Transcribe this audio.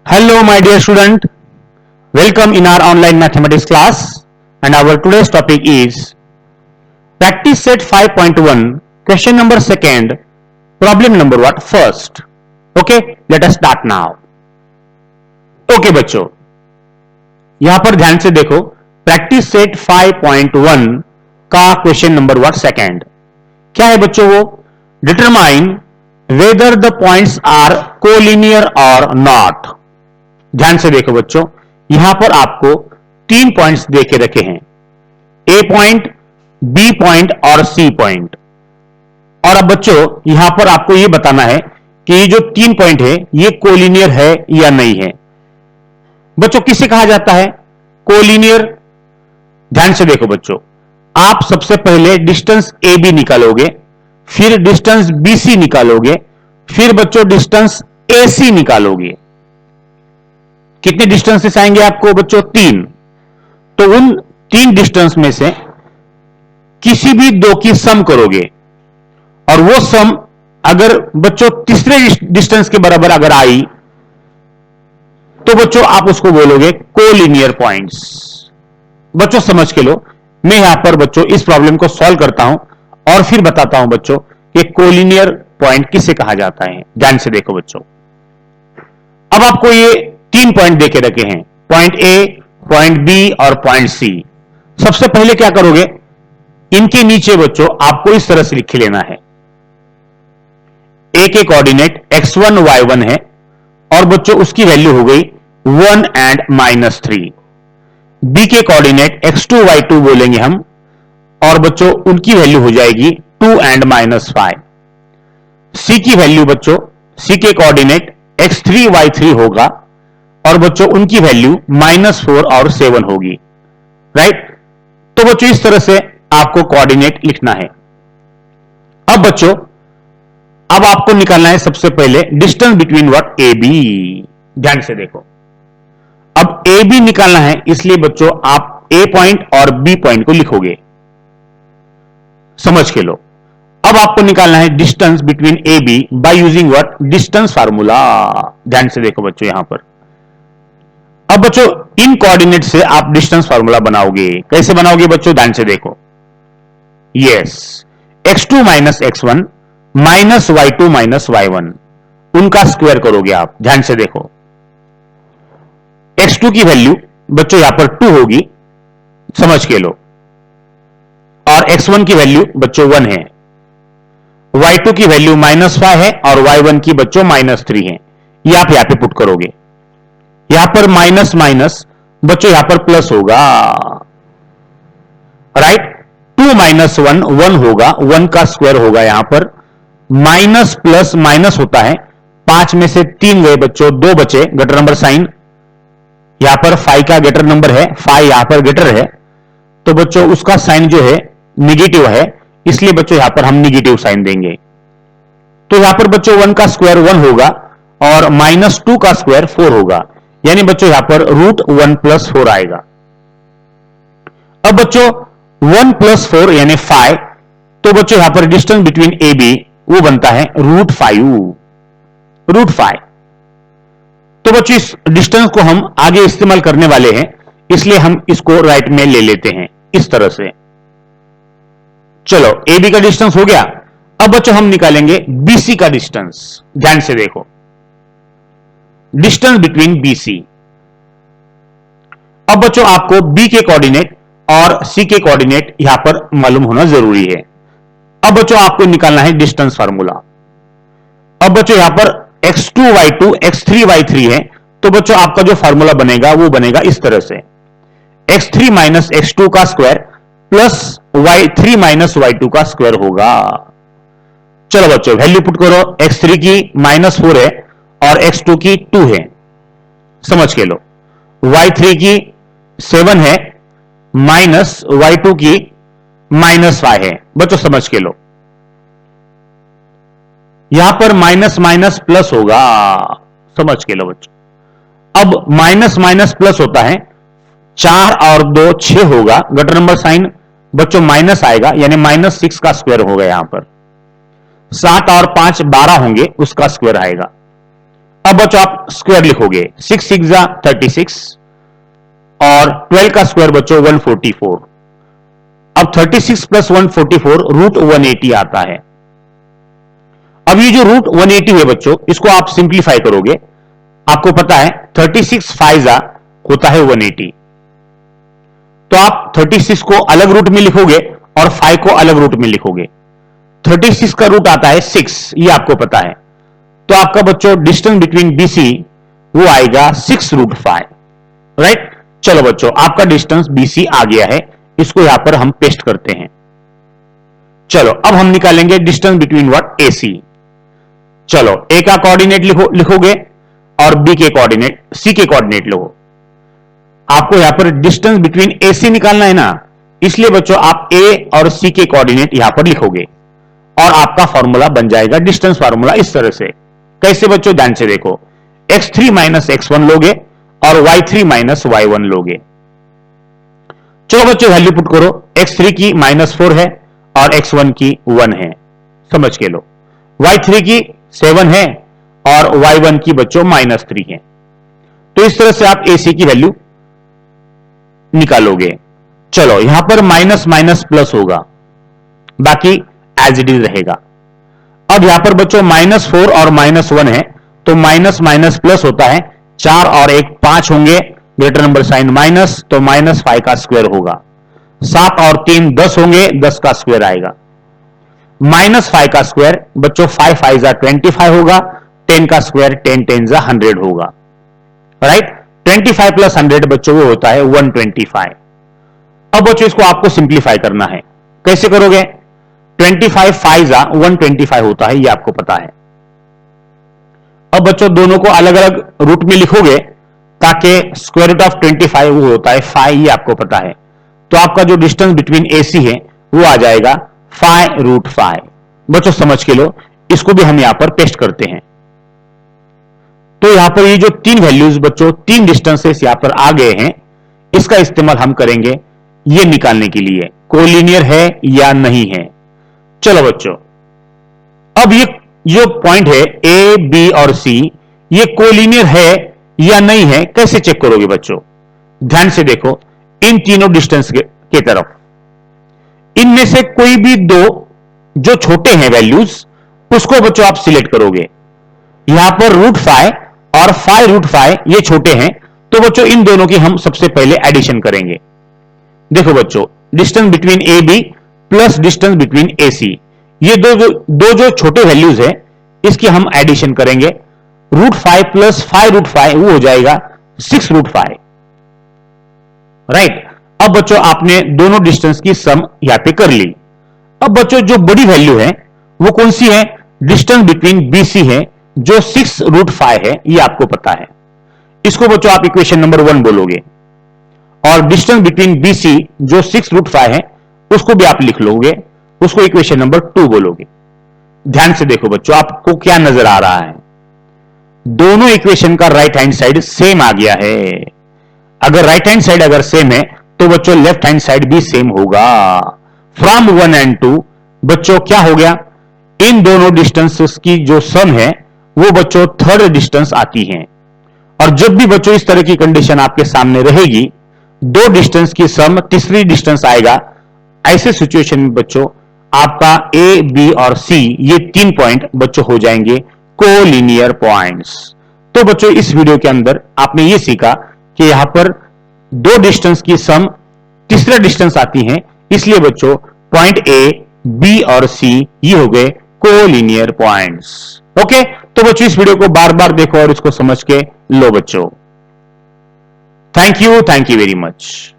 Hello my dear student, welcome in our online mathematics class and our today's topic is practice set 5.1 question number second problem number what first. Okay, let us start now. Okay बच्चों, यहां पर ध्यान से देखो practice set 5.1 का question number what second क्या है बच्चों वो determine whether the points are collinear और नॉट। ध्यान से देखो बच्चों, यहां पर आपको 3 पॉइंट्स दे के रखे हैं, ए पॉइंट, बी पॉइंट और सी पॉइंट। और अब बच्चों यहां पर आपको यह बताना है कि ये जो 3 पॉइंट है ये कोलिनियर है या नहीं है। बच्चों किसे कहा जाता है कोलिनियर? ध्यान से देखो बच्चों, आप सबसे पहले डिस्टेंस ए बी निकालोगे, फिर डिस्टेंस बी सी निकालोगे, फिर बच्चों डिस्टेंस ए सी निकालोगे। कितने डिस्टेंसेस आएंगे आपको बच्चों? 3। तो उन 3 डिस्टेंस में से किसी भी 2 की सम करोगे और वो सम अगर बच्चों तीसरे डिस्टेंस के बराबर अगर आई तो बच्चों आप उसको बोलोगे कोलिनियर पॉइंट्स। बच्चों समझ के लो, मैं यहां पर बच्चों इस प्रॉब्लम को सॉल्व करता हूं और फिर बताता हूं बच्चों कि कोलिनियर पॉइंट किसे कहा जाता है। ध्यान से देखो बच्चों, अब आपको ये 3 पॉइंट देके रखे हैं, पॉइंट ए, पॉइंट बी और पॉइंट सी। सबसे पहले क्या करोगे, इनके नीचे बच्चों आपको इस तरह से लिख लेना है। ए के कोऑर्डिनेट x1 y1 है और बच्चों उसकी वैल्यू हो गई 1 एंड -3। बी के कोऑर्डिनेट x2 y2 बोलेंगे हम और बच्चों उनकी वैल्यू हो जाएगी 2 एंड -5। सी की वैल्यू बच्चों, सी के कोऑर्डिनेट x3 y3 होगा और बच्चों उनकी वैल्यू -4 और 7 होगी। राइट? तो बच्चों इस तरह से आपको कोऑर्डिनेट लिखना है। अब बच्चों अब आपको निकालना है सबसे पहले distance between what A B. ध्यान से देखो, अब ए बी निकालना है, इसलिए बच्चों आप ए पॉइंट और बी पॉइंट को लिखोगे। समझ के लो, अब आपको निकालना है distance between A B by using what distance formula. ध्यान से देखो बच्चों यहां पर, अब बच्चों इन कोऑर्डिनेट से आप डिस्टेंस फार्मूला बनाओगे। कैसे बनाओगे बच्चों? ध्यान से देखो, yes, x2 x1 y2 y1 उनका स्क्वायर करोगे आप। ध्यान से देखो, x2 की वैल्यू बच्चों यहां पर 2 होगी, समझ के लो, और x1 की वैल्यू बच्चों 1 है, y2 की वैल्यू -5 है और y1 की बच्चों -3 है। ये आप यहां पे पुट करोगे, यहां पर माइनस माइनस बच्चों यहां पर प्लस होगा। राइट? 2 -1 1 होगा, 1 का स्क्वायर होगा, यहां पर माइनस प्लस माइनस होता है, 5 में से 3 गए बच्चों, 2 बचे, ग्रेटर नंबर साइन यहां पर 5 का ग्रेटर नंबर है, 5 यहां पर ग्रेटर है, तो बच्चों उसका साइन जो है निगेटिव है, इसलिए बच्चों यहां पर हम निगेटिव साइन देंगे। तो यहां पर बच्चों 1 का स्क्वायर 1 होगा और -2 का स्क्वायर 4 होगा, यानी बच्चों यहां पर √1 + 4 आएगा। अब बच्चों 1 + 4 यानी 5, तो बच्चों यहां पर डिस्टेंस बिटवीन ए बी वो बनता है √5। तो बच्चों इस डिस्टेंस को हम आगे इस्तेमाल करने वाले हैं, इसलिए हम इसको राइट में ले लेते हैं इस तरह से। चलो ए बी का डिस्टेंस हो गया। अब बच्चों हम निकालेंगे बीसी का डिस्टेंस। ध्यान से देखो, डिस्टेंस बिटवीन बीसी। अब बच्चों आपको बी के कोऑर्डिनेट और सी के कोऑर्डिनेट यहां पर मालूम होना जरूरी है। अब बच्चों आपको निकालना है डिस्टेंस फार्मूला। अब बच्चों यहां पर x2 y2 x3 y3 है, तो बच्चों आपका जो फार्मूला बनेगा वो बनेगा इस तरह से, x3 - x2 का स्क्वायर प्लस y3 - y2 का स्क्वायर होगा। चलो बच्चों वैल्यू पुट करो, x3 की -4 है और x2 की 2 है, समझ के लो, y3 की 7 है माइनस y2 की -5 है। बच्चों समझ के लो, यहां पर माइनस माइनस प्लस होगा, समझ के लो बच्चों। अब माइनस माइनस प्लस होता है, 4 और 2 6 होगा, ग्रेटर नंबर साइन बच्चों माइनस आएगा, यानी -6 का स्क्वायर होगा। यहां पर 7 और 5 12 होंगे, उसका स्क्वायर आएगा। अब बच्चों आप स्क्वायर लिखोगे, 6 6 36 और 12 का स्क्वायर बच्चों 144। अब 36 प्लस 144 रूट 180 आता है। अब ये जो रूट 180 है बच्चों, इसको आप सिंप्लीफाई करोगे, आपको पता है 36 5 होता है 180, तो आप 36 को अलग रूट में लिखोगे और 5 को अलग रूट में लिखोगे। 36 का रूट आता है 6, ये आपको पता है, तो आपका बच्चों डिस्टेंस बिटवीन BC वो आएगा 6 रूट 5, राइट। चलो बच्चों आपका डिस्टेंस BC आ गया है, इसको यहां पर हम पेस्ट करते हैं। चलो अब हम निकालेंगे डिस्टेंस बिटवीन व्हाट AC। चलो A का कोऑर्डिनेट लिखोगे और B के कोऑर्डिनेट, C के कोऑर्डिनेट लो। आपको यहां पर डिस्टेंस बिटवीन AC निकालना है ना, इसलिए बच्चों आप A और C के कोऑर्डिनेट यहां पर लिखोगे और आपका फॉर्मूला बन जाएगा डिस्टेंस फार्मूला इस तरह से। कैसे बच्चों, ध्यान से देखो, x3 माइनस x1 लोगे और y3 माइनस y1 लोगे। चलो बच्चों वैल्यू पुट करो, x3 की -4 है और x1 की 1 है, समझ के लो। y3 की 7 है और y1 की बच्चों -3 है। तो इस तरह से आप AC की वैल्यू निकालोगे। चलो यहां पर माइनस माइनस प्लस होगा, बाकी एज इट इज रहेगा। अब यहां पर बच्चों -4 और -1 है, तो माइनस माइनस प्लस होता है, 4 और 1 5 होंगे, ग्रेटर नंबर साइन माइनस, तो -5 का स्क्वायर होगा। 7 और 3 10 होंगे, 10 का स्क्वायर आएगा। -5 का स्क्वायर बच्चों 5 5 25 होगा, 10 का स्क्वायर 10 10 100 होगा, राइट। 25 प्लस 100 बच्चों वो होता है 125। अब बच्चों इसको आपको सिंप्लीफाई करना है, कैसे करोगे? 25 5 125 होता है, ये आपको पता है। अब बच्चों दोनों को अलग अलग रूट में लिखोगे ताकि स्क्वायर रूट ऑफ 25 वो होता है 5, ये आपको पता है। तो आपका जो डिस्टेंस बिटवीन AC है वो आ जाएगा 5 रूट 5। बच्चों समझ के लो, इसको भी हम यहां पर पेस्ट करते हैं। तो यहां पर ये जो 3 वैल्यूज बच्चों, 3 डिस्टेंसेस यहां पर आ गए हैं, इसका इस्तेमाल हम करेंगे ये निकालने के लिए कोलिनियर है या नहीं है। चलो बच्चों अब ये जो पॉइंट है A, B और C, ये कोलिनियर है या नहीं है, कैसे चेक करोगे बच्चों? ध्यान से देखो इन तीनों डिस्टेंस के तरफ, इनमें से कोई भी दो जो छोटे हैं वैल्यूज, उसको बच्चों आप सिलेक्ट करोगे। यहां पर रूट 5 और 5 रूट 5 ये छोटे हैं, तो बच्चों इन दोनों की हम सबसे पहले एडिशन करेंगे। देखो बच्चों, distance between AB plus distance between AC, ये दो जो छोटे वैल्यूज है, इसकी हम एडिशन करेंगे। रूट 5 प्लस 5 रूट 5 वो हो जाएगा 6 रूट 5, राइट। अब बच्चों आपने दोनों डिस्टेंस की सम यहां पे कर ली। अब बच्चों जो बड़ी वैल्यू है वो कौन सी है? डिस्टेंस बिटवीन BC है जो 6 रूट 5 है, ये आपको पता है। इसको बच्चों आप इक्वेशन नंबर 1 बोलोगे, और डिस्टेंस बिटवीन BC जो 6 रूट 5 है उसको भी आप लिख लोगे, उसको इक्वेशन नंबर 2 बोलोगे। ध्यान से देखो बच्चों, आपको क्या नजर आ रहा है? दोनों इक्वेशन का राइट हैंड साइड सेम आ गया है। अगर राइट हैंड साइड अगर सेम है तो बच्चों लेफ्ट हैंड साइड भी सेम होगा। फ्रॉम 1 एंड 2 बच्चों क्या हो गया? इन दोनों डिस्टेंसेस की जो सम है वो बच्चों थर्ड डिस्टेंस आती है। और जब भी बच्चों इस तरह की कंडीशन आपके सामने रहेगी, दो डिस्टेंस की सम तीसरी डिस्टेंस आएगा, ऐसे सिचुएशन में बच्चों आपका A, B और C ये 3 पॉइंट बच्चों हो जाएंगे कोलिनियर पॉइंट्स। तो बच्चों इस वीडियो के अंदर आपने ये सीखा कि यहां पर दो डिस्टेंस की सम तीसरा डिस्टेंस आती है, इसलिए बच्चों पॉइंट A, B और C ये हो गए कोलिनियर पॉइंट्स। ओके, तो बच्चों इस वीडियो को बार बार देखो और इसको समझ के लो बच्चों। Thank you very much.